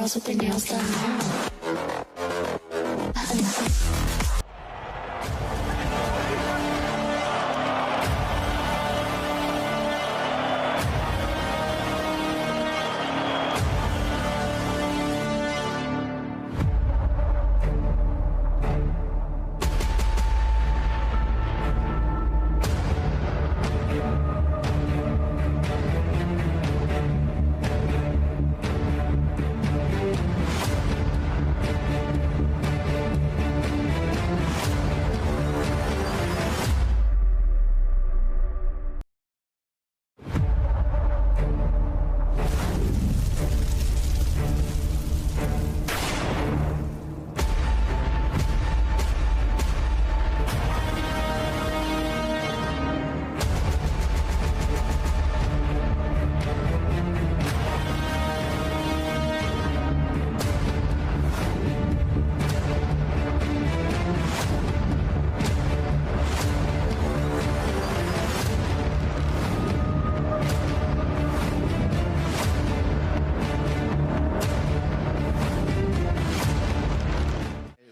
girls with their nails done now.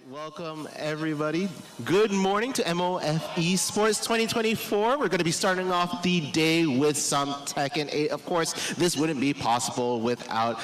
Welcome, everybody. Good morning to MOF ESPORTS 2024. We're going to be starting off the day with some Tekken 8. Of course, this wouldn't be possible without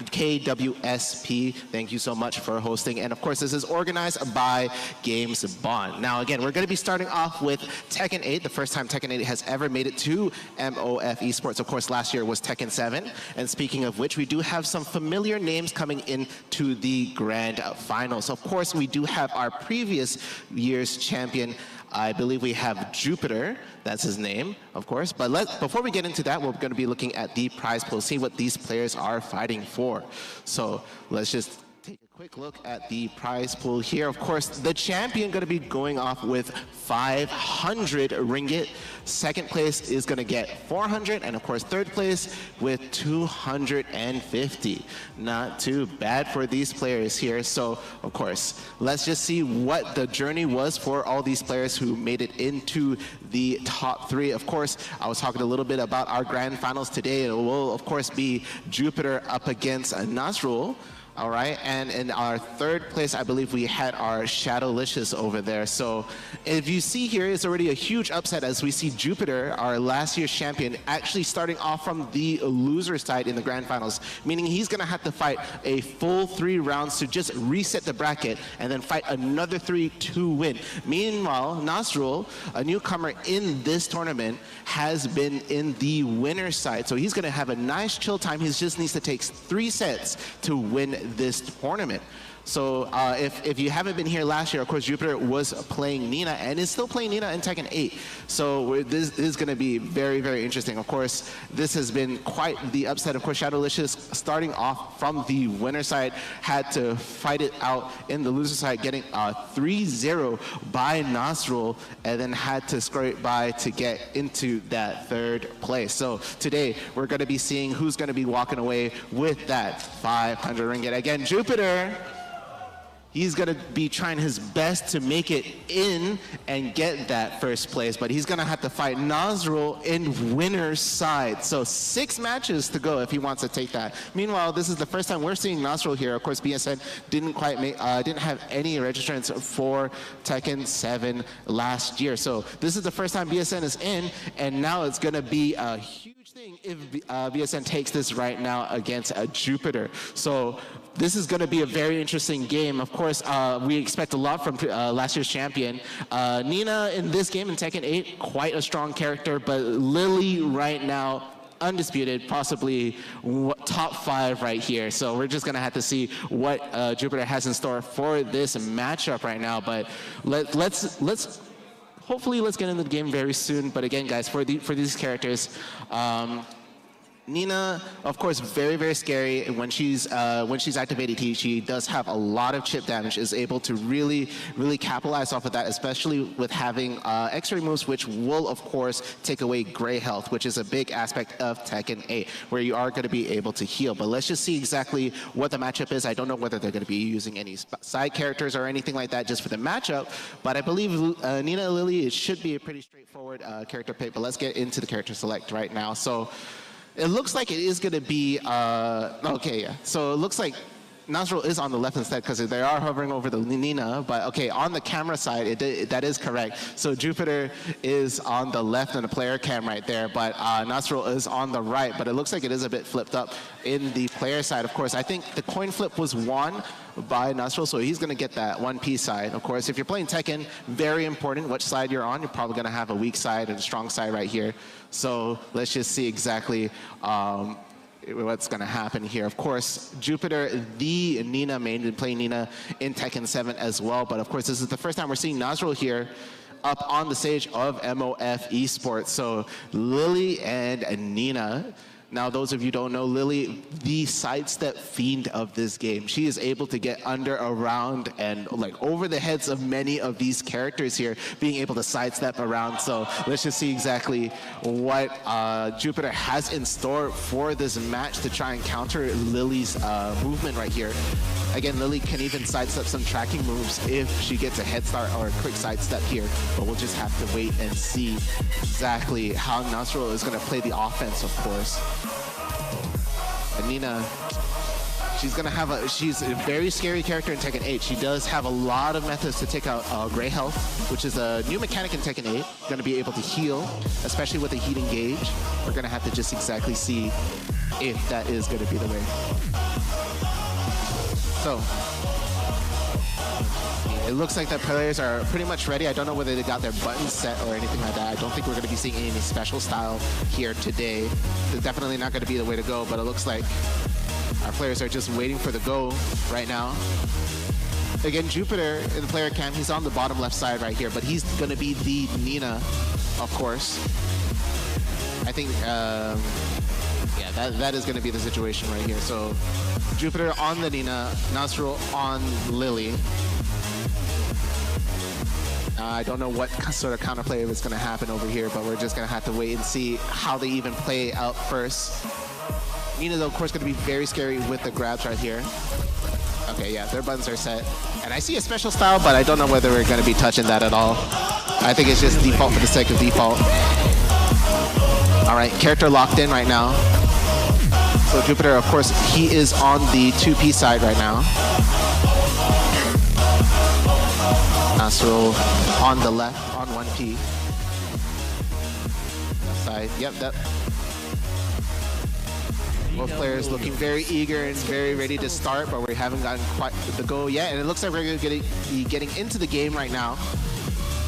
KWSP. Thank you so much for hosting. And of course, this is organized by Games Bond. Now, again, we're going to be starting off with Tekken 8, the first time Tekken 8 has ever made it to MOF ESPORTS. Of course, last year was Tekken 7. And speaking of which, we do have some familiar names coming into the grand finals. Of course, we do have our previous year's champion. I believe we have Jupiter, that's his name, of course. But before we get into that, we're going to be looking at the prize pool, see what these players are fighting for. So let's just take a quick look at the prize pool here. Of course, the champion going to be going off with 500 ringgit. Second place is going to get 400, and of course, third place with 250. Not too bad for these players here. So, of course, let's just see what the journey was for all these players who made it into the top 3. Of course, I was talking a little bit about our grand finals today. It will, of course, be Jupiter up against NASRUL. All right, and in our third place, I believe we had our Shadowlicious over there. So if you see here, it's already a huge upset as we see Jupiter, our last year's champion, actually starting off from the loser side in the grand finals, meaning he's gonna have to fight a full 3 rounds to just reset the bracket and then fight another 3 to win. Meanwhile, NASRUL, a newcomer in this tournament, has been in the winner's side. So he's gonna have a nice chill time. He just needs to take 3 sets to win this tournament. So if you haven't been here last year, of course, Jupiter was playing Nina and is still playing Nina in Tekken 8. So this is going to be very, very interesting. Of course, this has been quite the upset. Of course, Shadowlicious, starting off from the winner side, had to fight it out in the loser side, getting 3-0 by NASRUL, and then had to scrape by to get into that third place. So today, we're going to be seeing who's going to be walking away with that 500 ringgit. Again, Jupiter, he's going to be trying his best to make it in and get that first place, but he's going to have to fight NASRUL in winner's side. So 6 matches to go if he wants to take that. Meanwhile, this is the first time we're seeing NASRUL here. Of course, BSN didn't quite make, didn't have any registrants for Tekken 7 last year. So this is the first time BSN is in, and now it's going to be a huge thing if BSN takes this right now against Jupiter. So this is going to be a very interesting game. Of course, we expect a lot from last year's champion. Nina in this game in Tekken 8, quite a strong character, but Lily right now, undisputed, possibly top 5 right here. So we're just gonna have to see what Jupiter has in store for this matchup right now. But hopefully let's get into the game very soon. But again, guys, for these characters, Nina, of course, very, very scary. When she's activated, she does have a lot of chip damage, is able to really, really capitalize off of that, especially with having X-ray moves, which will, of course, take away gray health, which is a big aspect of Tekken 8, where you are going to be able to heal. But let's just see exactly what the matchup is. I don't know whether they're going to be using any side characters or anything like that just for the matchup, but I believe Nina Lily, it should be a pretty straightforward character pick. But let's get into the character select right now. So it looks like it is going to be, okay, yeah. So it looks like NASRUL is on the left instead because they are hovering over the Nina, but okay, on the camera side, that is correct. So Jupiter is on the left in the player cam right there, but NASRUL is on the right, but it looks like it is a bit flipped up in the player side. Of course, I think the coin flip was won by NASRUL, so he's going to get that 1P side. Of course, if you're playing Tekken, very important which side you're on. You're probably going to have a weak side and a strong side right here. So let's just see exactly what's going to happen here. Of course, Jupiter, the Nina main, been playing Nina in Tekken 7 as well. But of course, this is the first time we're seeing NASRUL here up on the stage of MOF Esports. So Lily and Nina. Now, those of you who don't know, Lily, the sidestep fiend of this game. She is able to get under, around, and like over the heads of many of these characters here, being able to sidestep around. So let's just see exactly what Jupiter has in store for this match to try and counter Lily's movement right here. Again, Lily can even sidestep some tracking moves if she gets a head start or a quick sidestep here, but we'll just have to wait and see exactly how NASRUL is going to play the offense, of course. And Nina, she's a very scary character in Tekken 8. She does have a lot of methods to take out Gray Health, which is a new mechanic in Tekken 8. Going to be able to heal, especially with a heat engage. We're going to have to just exactly see if that is going to be the way. So, it looks like the players are pretty much ready. I don't know whether they got their buttons set or anything like that. I don't think we're going to be seeing any special style here today. It's definitely not going to be the way to go, but it looks like our players are just waiting for the go right now. Again, Jupiter in the player cam, he's on the bottom left side right here, but he's going to be the Nina, of course. I think, yeah, that is going to be the situation right here. So Jupiter on the Nina, NASRUL on Lily. I don't know what sort of counterplay is going to happen over here, but we're just going to have to wait and see how they even play out first. Nina, though, of course, going to be very scary with the grabs right here. Okay, yeah, their buttons are set. And I see a special style, but I don't know whether we're going to be touching that at all. I think it's just default for the sake of default. All right, character locked in right now. So Jupiter, of course, he is on the 2P side right now. NASRUL on the left, on 1P. Left side, yep, that. Both players looking very eager and very ready to start, but we haven't gotten quite the go yet. And it looks like we're going to be getting into the game right now.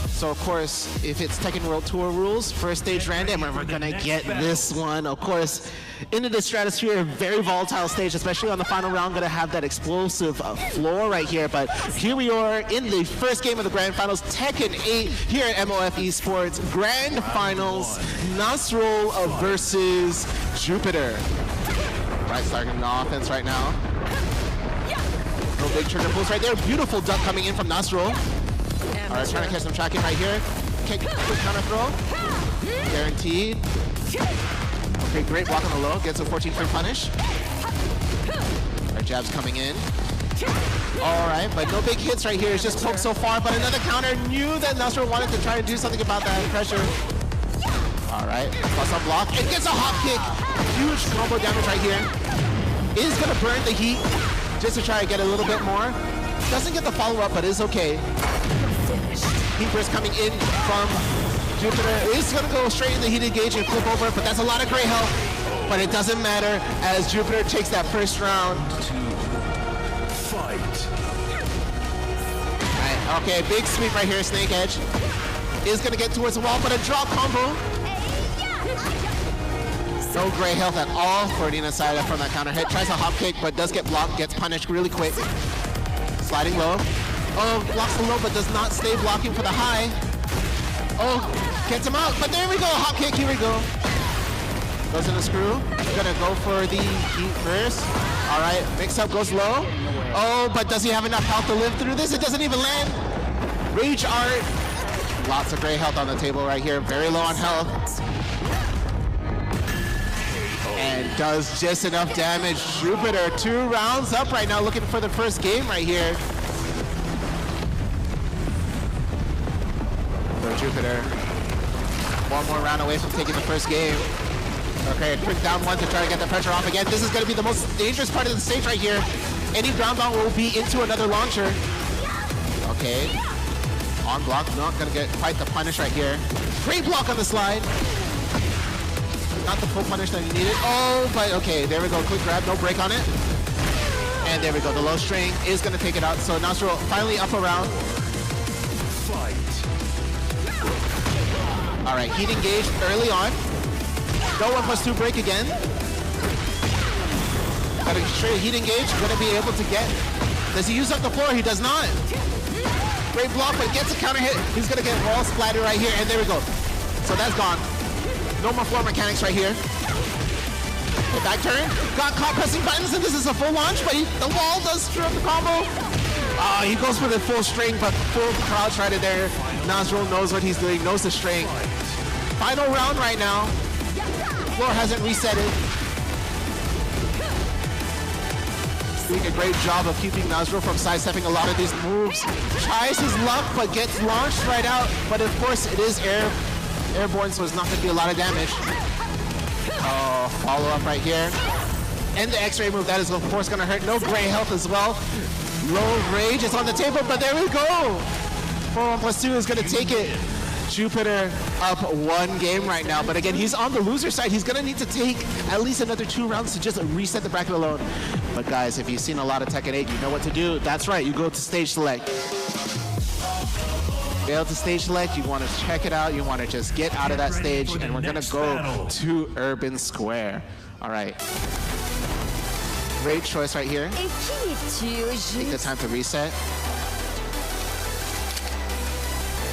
So, of course, if it's Tekken World Tour rules, first stage random, and we're going to get this one, of course, into the stratosphere, very volatile stage, especially on the final round, going to have that explosive floor right here. But here we are in the first game of the Grand Finals, Tekken 8 here at MOF Esports. Grand Finals, NASRUL versus Jupiter. Right, starting the offense right now. No big trigger pulls right there. Beautiful duck coming in from NASRUL. All right, trying to catch some tracking right here. Quick counter throw. Guaranteed. Okay, great block on the low. Gets a 14-frame punish. All right, jabs coming in. All right, but no big hits right here. It's just poked so far, but another counter. Knew that NASRUL wanted to try and do something about that pressure. All right, plus a block. It gets a hop kick. Huge combo damage right here. Is going to burn the heat just to try to get a little bit more. Doesn't get the follow-up, but is okay. Heat burst coming in from Jupiter. Is going to go straight in the heated gauge and flip over, but that's a lot of gray health. But it doesn't matter as Jupiter takes that first round. Fight. Right, okay, big sweep right here, Snake Edge. Is going to get towards the wall, but a drop combo. No gray health at all for Nina Saida from that counter hit. Tries a hop kick, but does get blocked, gets punished really quick. Sliding low. Oh, blocks the low, but does not stay blocking for the high. Oh, gets him out, but there we go, hop kick, here we go. Goes in the screw. Gonna go for the heat first. All right, mix up, goes low. Oh, but does he have enough health to live through this? It doesn't even land. Rage Art. Lots of gray health on the table right here, very low on health. And does just enough damage. Jupiter 2 rounds up right now, looking for the first game right here. So Jupiter, one more round away from taking the first game. Okay, quick down one to try to get the pressure off again. This is going to be the most dangerous part of the stage right here. Any ground bomb will be into another launcher. Okay. On block, not gonna get quite the punish right here. Great block on the slide. Not the full punish that he needed. Oh, but okay, there we go. Quick grab, no break on it. And there we go. The low string is gonna take it out. So NASRUL finally up around. All right, heat engaged early on. No 1+2 break again. Got a straight heat engage. Gonna be able to get. Does he use up the floor? He does not. Great block, but gets a counter hit. He's gonna get wall splatter right here, and there we go. So that's gone. No more floor mechanics right here. Okay, back turn. Got caught pressing buttons, and this is a full launch, but the wall does screw up the combo. He goes for the full string, but full crouch right there. NASRUL knows what he's doing, knows the string. Final round right now. Floor hasn't reset it. Doing a great job of keeping NASRUL from sidestepping a lot of these moves. Tries his luck, but gets launched right out. But of course, it is airborne, so it's not going to be a lot of damage. Oh, follow up right here. And the X-ray move, that is of course going to hurt. No gray health as well. Low rage is on the table, but there we go. 4-1+2 is going to take it. Jupiter up 1 game right now, but again, he's on the loser side. He's gonna need to take at least another 2 rounds to just reset the bracket alone. But guys, if you've seen a lot of Tekken 8, you know what to do. That's right, you go to stage select. Fail to stage select, you want to check it out, you want to just get out of that stage, and we're gonna go to Urban Square. All right. Great choice right here. Take the time to reset.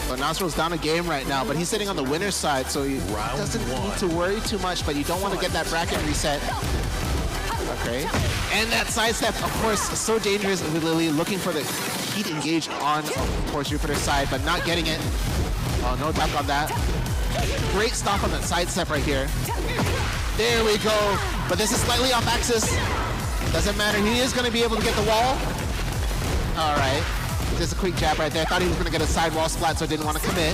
But NASRUL's down a game right now, but he's sitting on the winner's side, so he doesn't need to worry too much, but you don't want to get that bracket reset. Okay. And that sidestep, of course, so dangerous with Lily, looking for the heat engaged on, of course, Jupiter's side, but not getting it. Oh, no duck on that. Great stop on that sidestep right here. There we go. But this is slightly off axis. Doesn't matter. He is going to be able to get the wall. All right. Just a quick jab right there. Thought he was going to get a side wall splat, so didn't want to commit.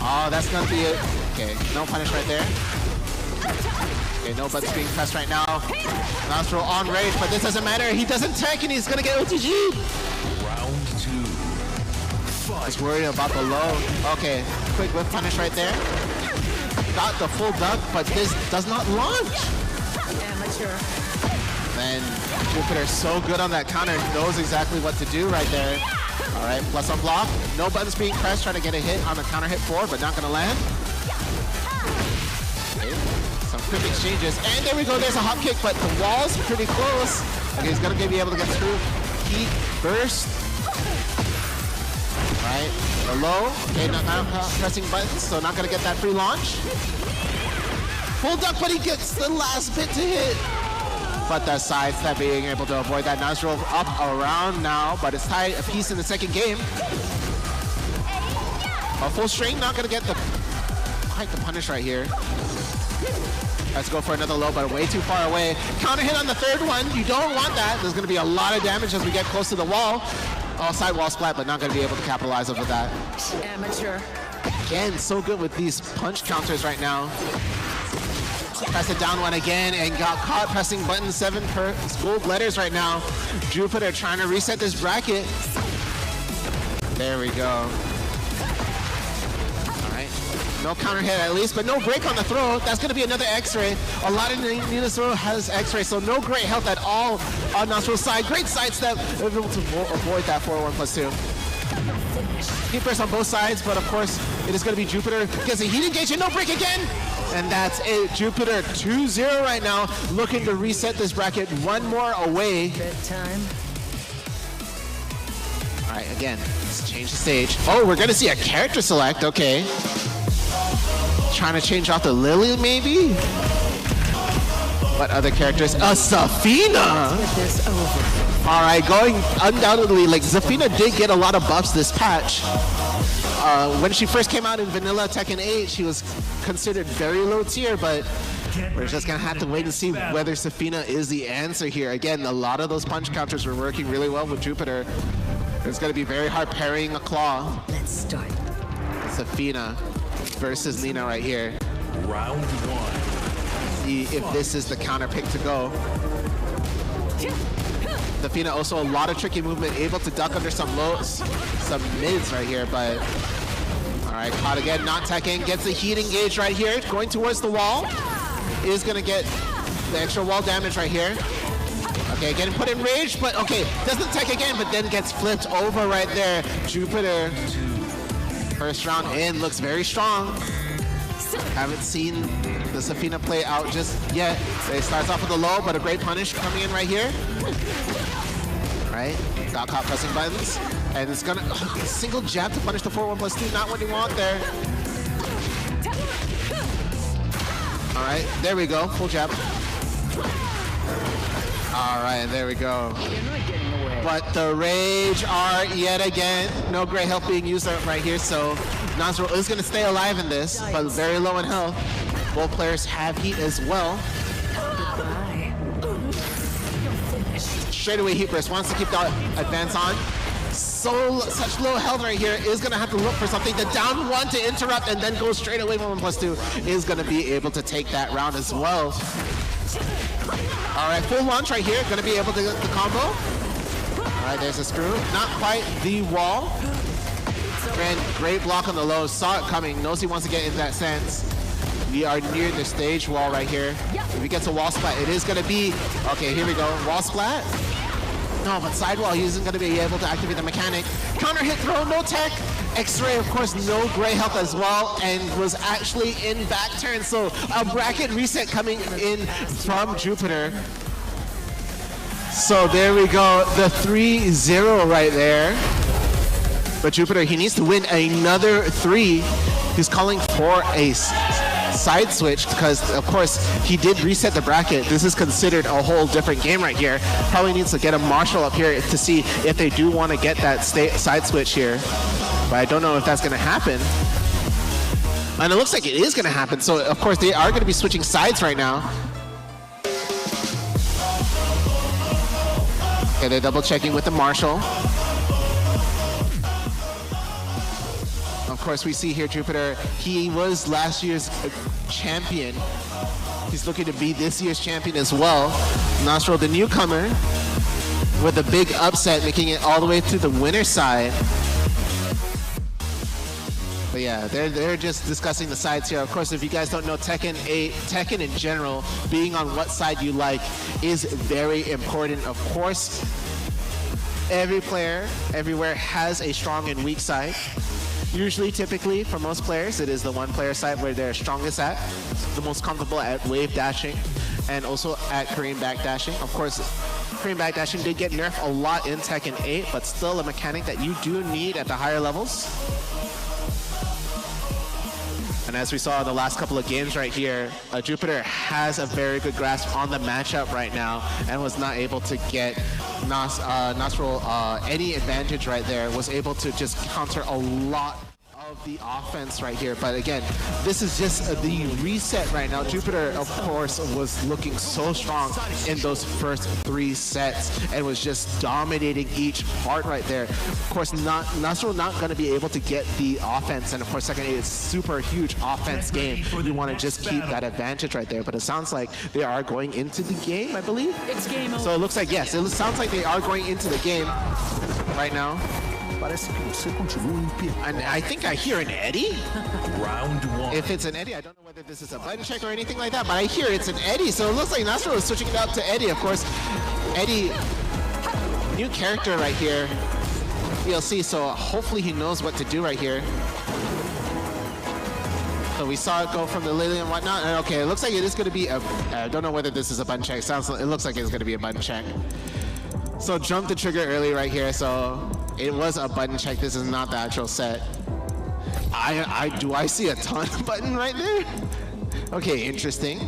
Oh, that's going to be it. Okay, no punish right there. Okay, no buttons being pressed right now. NASRUL on rage, but this doesn't matter. He doesn't tech, and he's going to get OTG. Round 2. Just worried about the low. Okay, quick whip punish right there. Got the full duck, but this does not launch. Amateur. And Jupiter so good on that counter, knows exactly what to do right there. All right, plus on block. No buttons being pressed, trying to get a hit on the counter hit 4, but not going to land. Okay, some quick exchanges. And there we go, there's a hop kick, but the wall's pretty close. Okay, he's going to be able to get through. Heat, burst. All right, the low. Okay, not pressing buttons, so not going to get that free launch. Full duck, but he gets the last bit to hit. But the sidestep being able to avoid that. NASRUL up around now, but it's tied a piece in the second game. A full string, not gonna get quite the punish right here. Let's go for another low, but way too far away. Counter hit on the third one. You don't want that. There's gonna be a lot of damage as we get close to the wall. Oh, side wall splat, but not gonna be able to capitalize over that. Amateur. Again, so good with these punch counters right now. Press it down one again and got caught pressing button 7 per gold letters right now. Jupiter trying to reset this bracket. There we go. All right. No counter hit at least, but no break on the throw. That's going to be another X-ray. A lot of NASRUL has X-ray, so no great health at all on NASRUL's side. Great sidestep, able to avoid that 4-1+2. Keepers on both sides, but of course, it is going to be Jupiter. Gets a heat engage and no break again. And that's it. Jupiter 2-0 right now, looking to reset this bracket 1 more away. Bedtime. All right, again, let's change the stage. Oh, we're gonna see a character select, okay. Trying to change off the Lily, maybe? What other characters? Safina! Get this over. All right, going undoubtedly, like Zafina did get a lot of buffs this patch. When she first came out in vanilla Tekken 8, she was considered very low tier, but we're just gonna have to wait and see whether Safina is the answer here. Again, a lot of those punch counters were working really well with Jupiter. It's gonna be very hard parrying a claw. Let's start. Safina versus Nina right here. Round 1. See if this is the counter pick to go. The Fina also a lot of tricky movement, able to duck under some mids right here, but all right, caught again, not Tekken, gets the heat engage right here, going towards the wall, is gonna get the extra wall damage right here. Okay, getting put in rage, but okay, doesn't tech again, but then gets flipped over right there. Jupiter, first round in, looks very strong. Haven't seen the Safina play out just yet. So it starts off with a low, but a great punish coming in right here. Right, got caught pressing buttons. And it's gonna, single jab to punish the 4-1+2, not what you want there. All right, there we go, full jab. All right, there we go. But the rage art yet again. No great health being used right here, so NASRUL is gonna stay alive in this, but very low in health. Both players have heat as well. Straight away heat burst, wants to keep the advance on. Such low health right here, is gonna have to look for something. The down one to interrupt and then go straight away 1-1+2 is gonna be able to take that round as well. All right, full launch right here, gonna be able to get the combo. All right, there's a screw. Not quite the wall. Great block on the low, saw it coming, knows he wants to get into that sense. We are near the stage wall right here. If he gets a wall splat, it is gonna be, okay, here we go, wall splat. No, but sidewall, he isn't gonna be able to activate the mechanic. Counter hit throw, no tech. X-ray, of course, no gray health as well, and was actually in back turn. So a bracket reset coming in from Jupiter. So there we go, the 3-0 right there. But Jupiter, he needs to win another 3. He's calling for a side switch because, of course, he did reset the bracket. This is considered a whole different game right here. Probably needs to get a marshal up here to see if they do want to get that side switch here. But I don't know if that's going to happen. And it looks like it is going to happen. So, of course, they are going to be switching sides right now. Okay, they're double checking with the marshal. Of course, we see here Jupiter, he was last year's champion. He's looking to be this year's champion as well. NASRUL, the newcomer, with a big upset, making it all the way to the winner's side. But yeah, they're just discussing the sides here. Of course, if you guys don't know, Tekken in general, being on what side you like is very important. Of course, every player, everywhere has a strong and weak side. Usually, typically, for most players, it is the one player side where they're strongest at, the most comfortable at wave dashing, and also at Korean backdashing. Of course, Korean backdashing did get nerfed a lot in Tekken 8, but still a mechanic that you do need at the higher levels. And as we saw in the last couple of games right here, Jupiter has a very good grasp on the matchup right now and was not able to get NASRUL any advantage right there, was able to just counter a lot of the offense right here. But again, this is just the reset right now. Jupiter, of course, was looking so strong in those first 3 sets and was just dominating each part right there. Of course, NASRUL not going to be able to get the offense, and of course, Tekken 8 is super huge offense game. You want to just keep that advantage right there, but it sounds like they are going into the game, I believe. It's game over. So it looks like, yes, it sounds like they are going into the game right now. And I think I hear an Eddie. Round 1. If it's an Eddie, I don't know whether this is a button check or anything like that, but I hear it's an Eddie, so it looks like NASRUL is switching it up to Eddie. Of course, Eddie, new character right here, DLC, so hopefully he knows what to do right here. So we saw it go from the Lily and whatnot, and okay, it looks like it is going to be a, I don't know whether this is a button check, it looks like it's going to be a button check. So jump the trigger early right here, so it was a button check. This is not the actual set. Do I see a ton button right there? Okay, interesting.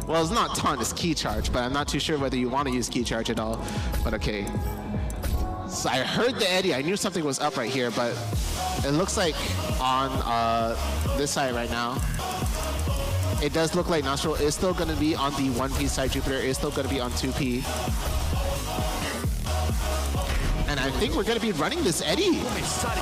Well, it's not ton, it's key charge, but I'm not too sure whether you want to use key charge at all. But okay. So I heard the Eddie. I knew something was up right here, but it looks like on this side right now, it does look like NASRUL is still going to be on the 1P side. Jupiter is still going to be on 2P. And I think we're going to be running this Eddie.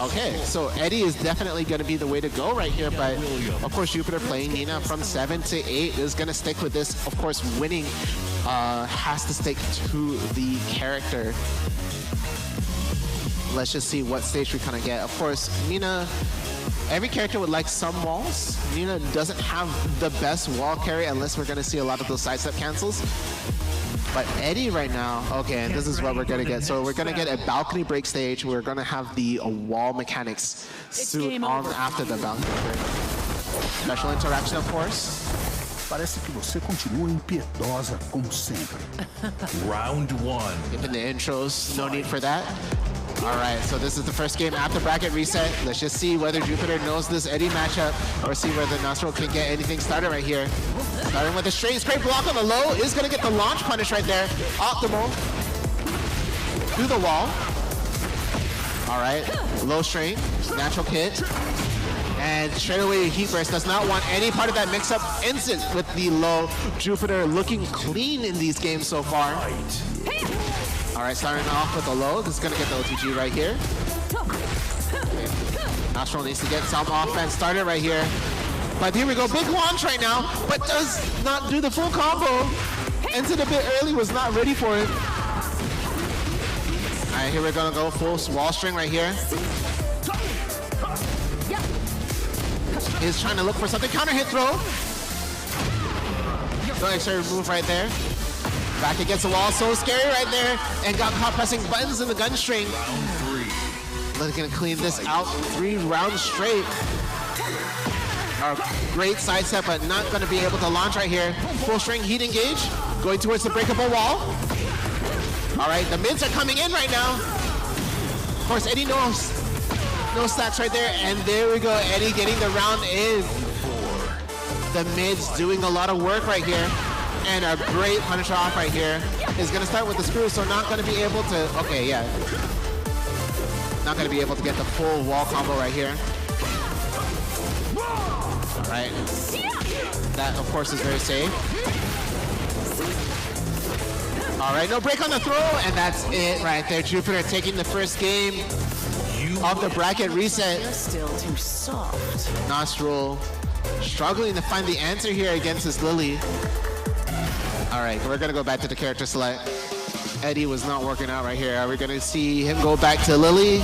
Okay, so Eddie is definitely going to be the way to go right here. But of course, Jupiter playing Nina from 7 to 8 is going to stick with this. Of course, winning has to stick to the character. Let's just see what stage we kind of get. Of course, Nina, every character would like some walls. Nina doesn't have the best wall carry unless we're going to see a lot of those sidestep cancels. But Eddie right now, okay, and this is what we're going to get. So we're going to get a balcony break stage. We're going to have the wall mechanics soon on after the balcony break. Special interaction, of course. Parece que você continua impiedosa como sempre. Round 1. Given the intros, no need for that. All right, so this is the first game after bracket reset. Let's just see whether Jupiter knows this Eddie matchup or see whether NASRUL can get anything started right here. Starting with a straight block on the low, is gonna get the launch punish right there. Optimal. Through the wall. All right, low strain, natural kit. And straight away, Heat Burst does not want any part of that mix-up. Instant with the low. Jupiter looking clean in these games so far. All right, starting off with the low. This is going to get the OTG right here. NASRUL needs to get some offense started right here. But here we go. Big launch right now, but does not do the full combo. Entered a bit early, was not ready for it. All right, here we're going to go full wall string right here. Is trying to look for something. Counter hit throw. No extra move right there. Back against the wall. So scary right there. And got caught pressing buttons in the gun string. Looking to clean this out. 3 rounds straight. Great side step, but not going to be able to launch right here. Full string heat engage. Going towards the breakable wall. All right, the mids are coming in right now. Of course, Eddie knows. No stacks right there, and there we go. Eddie getting the round in. The mids doing a lot of work right here, and a great punish off right here. Is going to start with the screw, so not going to be able to. Okay, yeah, not going to be able to get the full wall combo right here. All right, that of course is very safe. All right, no break on the throw, and that's it right there. Jupiter taking the first game of the bracket reset. You're still too soft. NASRUL struggling to find the answer here against this Lily. All right, we're gonna go back to the character select. Eddie was not working out right here. Are we gonna see him go back to Lily?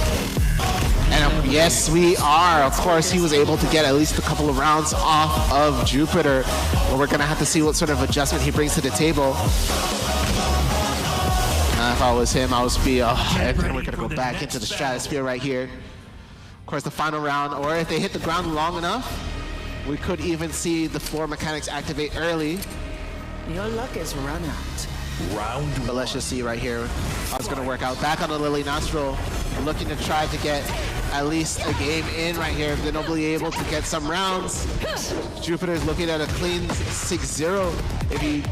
And yes, we are. Of course, he was able to get at least a couple of rounds off of Jupiter. But we're gonna have to see what sort of adjustment he brings to the table. If I was him, I would be, and then we're gonna go back into the stratosphere right here. Of course, the final round, or if they hit the ground long enough, we could even see the floor mechanics activate early. Your luck is run out. Round 1. But let's just see right here. I was gonna work out. Back on the Lily, NASRUL looking to try to get at least a game in right here. Then they'll be able to get some rounds. Jupiter's looking at a clean 6-0. If he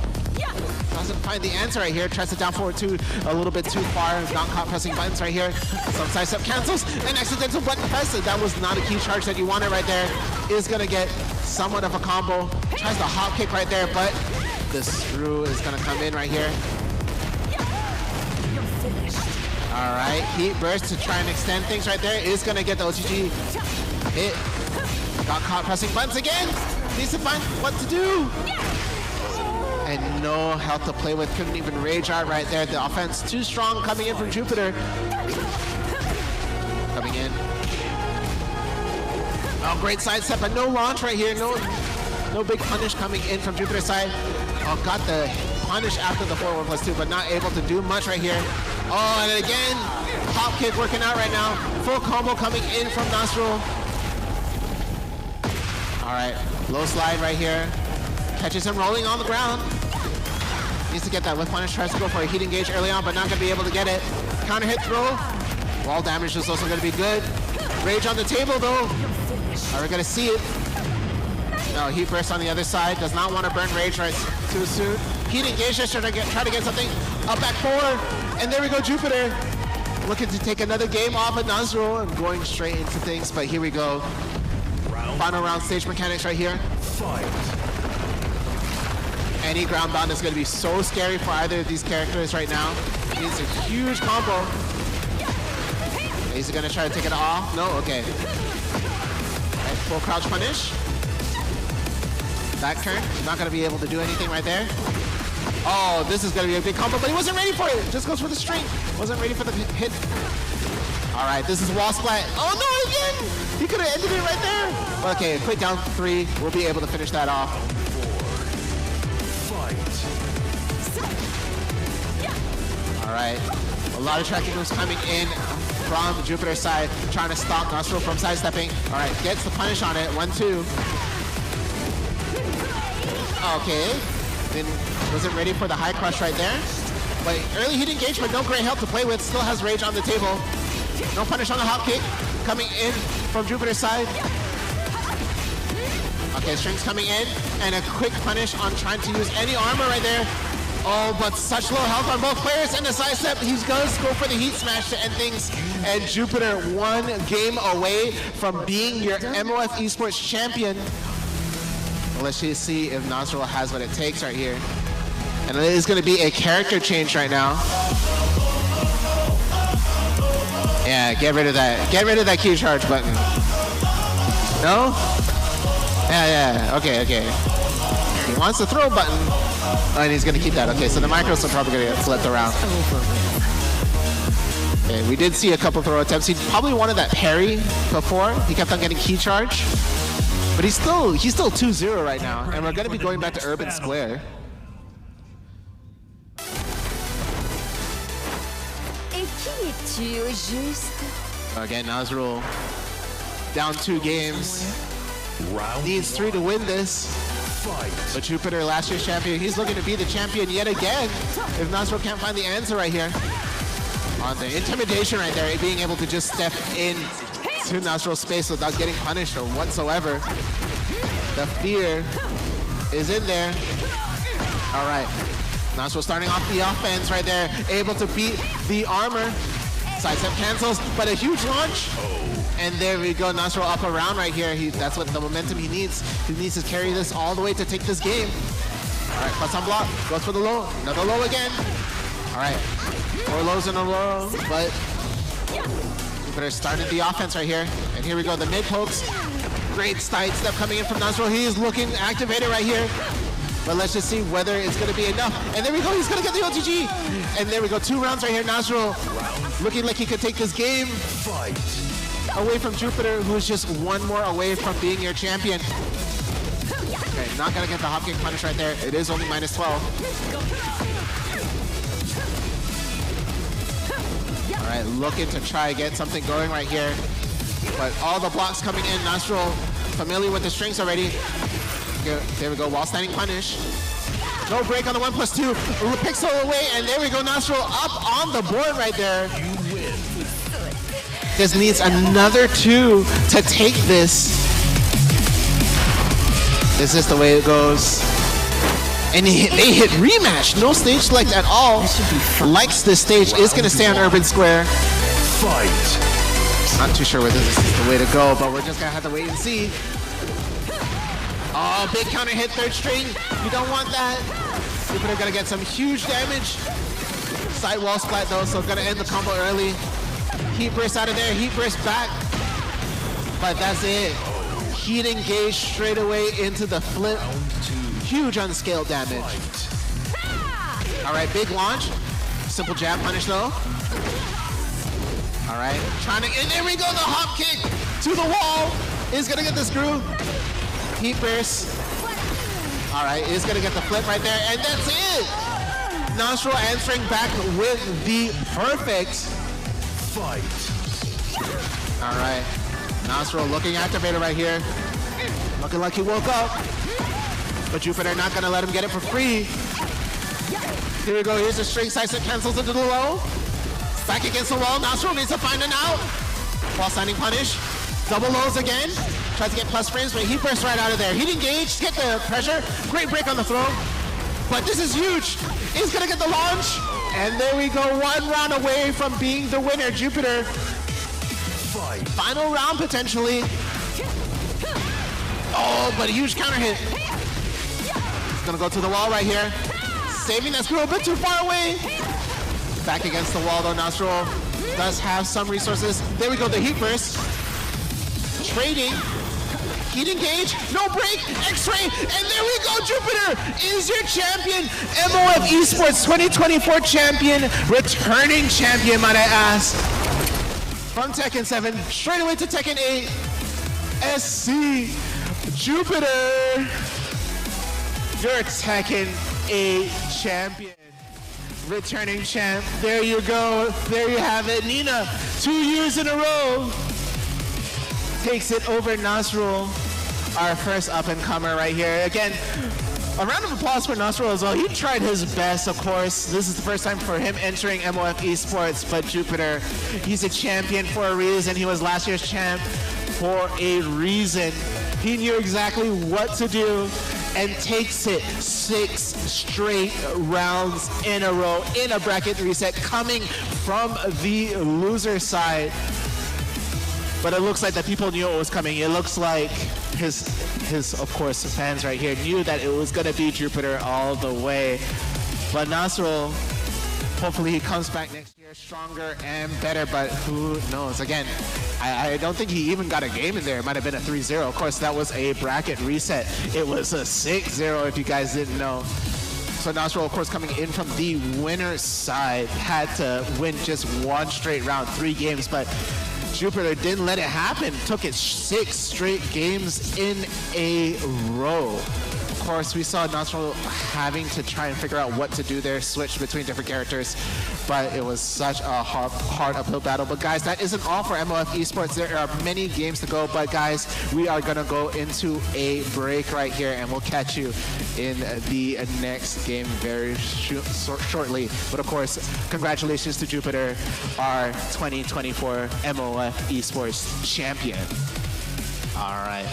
doesn't find the answer right here, tries to down forward too, a little bit too far, not caught pressing buttons right here. Some side step cancels, an accidental button press. That was not a key charge that you wanted right there. Is gonna get somewhat of a combo. Tries the hop kick right there, but the screw is gonna come in right here. All right, heat burst to try and extend things right there. Is gonna get the OTG hit. Got caught pressing buttons again. Needs to find what to do. And no health to play with, couldn't even rage art right there. The offense too strong coming in from Jupiter. Coming in. Oh, great side step, but no launch right here. No big punish coming in from Jupiter's side. Oh, got the punish after the 4-1+2, but not able to do much right here. Oh, and again, hop kick working out right now. Full combo coming in from NASRUL. All right, low slide right here. Catches him rolling on the ground. Needs to get that whip punish. Tries to go for a heat engage early on, but not going to be able to get it. Counter hit throw. Wall damage is also going to be good. Rage on the table, though. Are we going to see it? No, heat burst on the other side. Does not want to burn rage right too soon. Heat engage, just try to get something. Up back forward. And there we go, Jupiter. Looking to take another game off of NASRUL and going straight into things, but here we go. Final round stage mechanics right here. Fight. Any ground bound is going to be so scary for either of these characters right now. It needs a huge combo. Is he going to try to take it off? No? Okay. Right, full crouch punish. Back turn. Not going to be able to do anything right there. Oh, this is going to be a big combo, but he wasn't ready for it. Just goes for the string. Wasn't ready for the hit. All right, this is wall splat. Oh, no, again. He could have ended it right there. But okay, quick down 3. We'll be able to finish that off. All right. A lot of tracking moves coming in from Jupiter's side, trying to stop NASRUL from sidestepping. All right, gets the punish on it. 1-2. Okay. Then wasn't ready for the high crush right there. But early heat engage, but no great help to play with. Still has rage on the table. No punish on the hop kick. Coming in from Jupiter's side. Okay, strings coming in. And a quick punish on trying to use any armor right there. Oh, but such low health on both players. And the sidestep, he does go for the heat smash to end things. And Jupiter 1 game away from being your MOF Esports champion. Let's just see if NASRUL has what it takes right here. And it is going to be a character change right now. Yeah, get rid of that. Get rid of that Q charge button. No? Yeah, okay. He wants the throw button. Oh, and he's going to keep that. Okay, so the micros are probably going to get flipped around. Okay, we did see a couple throw attempts. He probably wanted that parry before. He kept on getting key charge. But he's still 2-0 right now, and we're going to be going back to Urban Square. Again, NASRUL down 2 games. Needs 3 to win this. But Jupiter, last year's champion, he's looking to be the champion yet again. If NASRUL can't find the answer right here. On the intimidation right there, being able to just step in to NASRUL's space without getting punished or whatsoever. The fear is in there. All right, NASRUL starting off the offense right there, able to beat the armor. Sidestep cancels, but a huge launch. And there we go, NASRUL up around right here. That's what the momentum he needs. He needs to carry this all the way to take this game. All right, plus on block, goes for the low, another low again. All right, 4 lows in a row, but Jupiter started the offense right here. And here we go, the mid pokes. Great side step coming in from NASRUL. He is looking activated right here. But let's just see whether it's going to be enough. And there we go, he's going to get the OTG. And there we go, 2 rounds right here. NASRUL looking like he could take this game away from Jupiter, who's just 1 more away from being your champion. Okay, not going to get the hop kick punish right there. It is only -12. All right, looking to try to get something going right here. But all the blocks coming in. NASRUL familiar with the strings already. There we go, wall standing punish. No break on the 1+2. Pixel away, and there we go, NASRUL up on the board right there. This needs another 2 to take this. This is the way it goes. And they hit rematch. No stage select at all. Likes this stage. Is going to stay on Urban Square. Fight. Not too sure whether this is the way to go, but we're just going to have to wait and see. Oh, big counter hit, 3rd string. You don't want that. Jupiter going to get some huge damage. Side wall splat though, so going to end the combo early. Heat burst out of there, heat burst back. But that's it. Heat engage straight away into the flip. Huge unscaled damage. All right, big launch. Simple jab punish though. All right, trying to, and there we go, the hop kick to the wall. Is gonna get the screw. Heat burst. All right, is gonna get the flip right there, and that's it. NASRUL answering back with the perfect fight. All right, NASRUL looking activated right here. Looking like he woke up. But Jupiter not gonna let him get it for free. Here we go, here's the string side that cancels into the low. Back against the wall, NASRUL needs to find an out. While standing punish. Double lows again. Tries to get plus frames, but he bursts right out of there. Heat engage, get the pressure. Great break on the throw. But this is huge. He's gonna get the launch. And there we go, 1 round away from being the winner, Jupiter. Final round potentially. Oh, but a huge counter hit. He's gonna go to the wall right here. Saving that screw a bit too far away. Back against the wall though, NASRUL does have some resources. There we go, the heat burst. Trading. Heat engage, no break, X-ray, and there we go, Jupiter is your champion, MOF Esports 2024 champion, returning champion, might I ask. From Tekken 7, straight away to Tekken 8, SC, Jupiter, your Tekken 8 champion. Returning champ, there you go, there you have it. Nina, 2 years in a row, takes it over NASRUL, our first up-and-comer right here. Again, a round of applause for NASRUL as well. He tried his best, of course. This is the first time for him entering MOF Esports, but Jupiter, he's a champion for a reason. He was last year's champ for a reason. He knew exactly what to do and takes it 6 straight rounds in a row in a bracket reset coming from the loser side. But it looks like that people knew it was coming. It looks like his of course, fans right here knew that it was gonna be Jupiter all the way. But NASRUL, hopefully he comes back next year stronger and better, but who knows? Again, I don't think he even got a game in there. It might have been a 3-0. Of course, that was a bracket reset. It was a 6-0 if you guys didn't know. So NASRUL, of course, coming in from the winner's side, had to win just 1 straight round, 3 games, but Jupiter didn't let it happen. Took it 6 straight games in a row. Of course, we saw NASRUL having to try and figure out what to do there, switch between different characters, but it was such a hard uphill battle. But guys, that isn't all for MOF Esports. There are many games to go, but guys, we are gonna go into a break right here, and we'll catch you in the next game very shortly. But of course, congratulations to Jupiter, our 2024 MOF Esports champion. All right.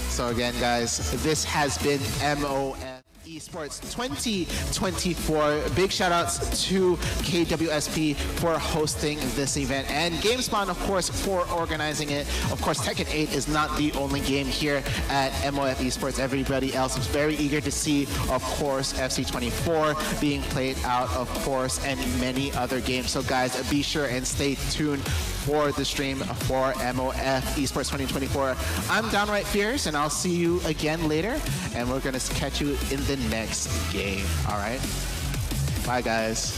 So again, guys, this has been MOF Esports 2024. Big shout outs to KWSP for hosting this event and GameSpawn, of course, for organizing it. Of course, Tekken 8 is not the only game here at MOF Esports. Everybody else is very eager to see, of course, FC24 being played out, of course, and many other games. So guys, be sure and stay tuned for the stream for MOF Esports 2024. I'm Downright Fierce, and I'll see you again later, and we're gonna catch you in the next game. All right, bye guys.